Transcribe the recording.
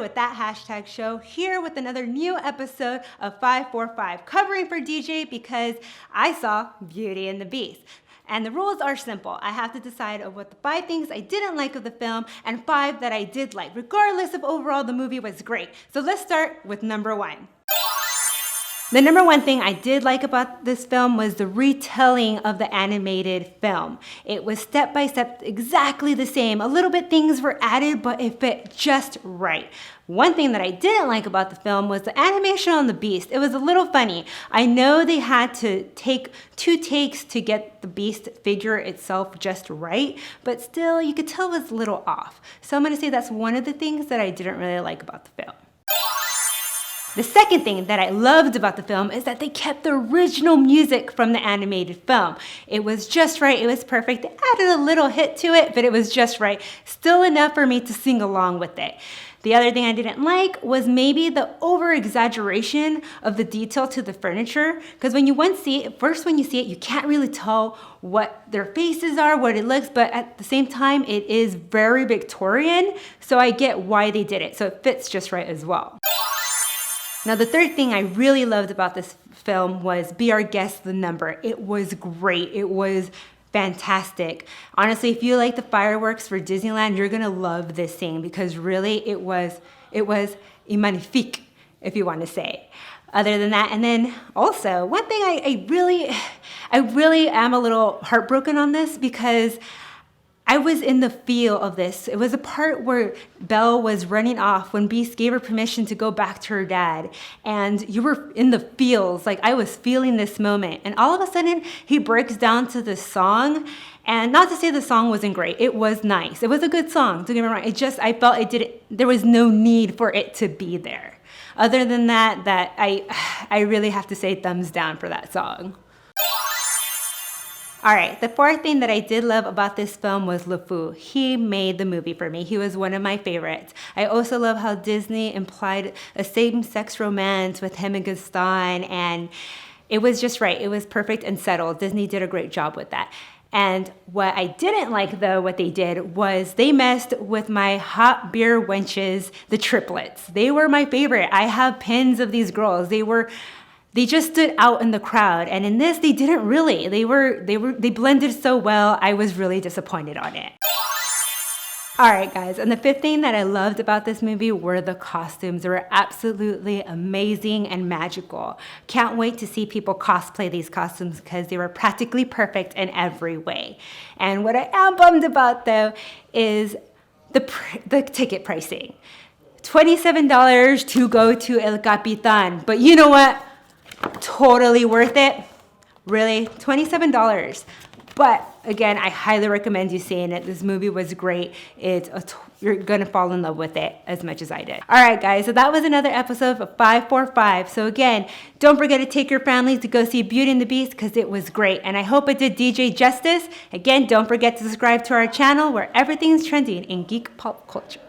with that hashtag show, here with another new episode of 545, covering for DJ because I saw Beauty and the Beast. And the rules are simple. I have to decide of what the 5 things I didn't like of the film and 5 that I did like, regardless if overall the movie was great. So let's start with number 1. The number 1 thing I did like about this film was the retelling of the animated film. It was step by step exactly the same. A little bit things were added, but it fit just right. One thing that I didn't like about the film was the animation on the Beast. It was a little funny. I know they had to take 2 takes to get the Beast figure itself just right, but still you could tell it was a little off. So I'm gonna say that's one of the things that I didn't really like about the film. The second thing that I loved about the film is that they kept the original music from the animated film. It was just right, it was perfect. They added a little hit to it, but it was just right. Still enough for me to sing along with it. The other thing I didn't like was maybe the over-exaggeration of the detail to the furniture. Because when you see it, you can't really tell what their faces are, what it looks, but at the same time, it is very Victorian. So I get why they did it. So it fits just right as well. Now, the third thing I really loved about this film was Be Our Guest, the number. It was great. It was fantastic. Honestly, if you like the fireworks for Disneyland, you're gonna love this scene because really it was magnifique, if you want to say. Other than that, and then also one thing I really am a little heartbroken on this because I was in the feel of this. It was a part where Belle was running off when Beast gave her permission to go back to her dad. And you were in the feels, like I was feeling this moment. And all of a sudden, he breaks down to this song. And not to say the song wasn't great, it was nice. It was a good song, don't get me wrong. I felt there was no need for it to be there. Other than that I really have to say thumbs down for that song. All right, the fourth thing that I did love about this film was LeFou. He made the movie for me. He was one of my favorites. I also love how Disney implied a same-sex romance with him and Gaston, and it was just right. It was perfect and settled. Disney did a great job with that. And what I didn't like, though, what they did was they messed with my hot beer wenches, the triplets. They were my favorite. I have pins of these girls. They just stood out in the crowd, and in this, they didn't really. They blended so well. I was really disappointed on it. All right, guys, and the fifth thing that I loved about this movie were the costumes. They were absolutely amazing and magical. Can't wait to see people cosplay these costumes because they were practically perfect in every way. And what I am bummed about, though, is the ticket pricing. $27 to go to El Capitan, but you know what? Totally worth it. Really, $27. But again, I highly recommend you seeing it. This movie was great. You're gonna fall in love with it as much as I did. All right, guys, so that was another episode of 545. So again, don't forget to take your family to go see Beauty and the Beast because it was great. And I hope it did DJ justice. Again, don't forget to subscribe to our channel where everything's trending in geek pop culture.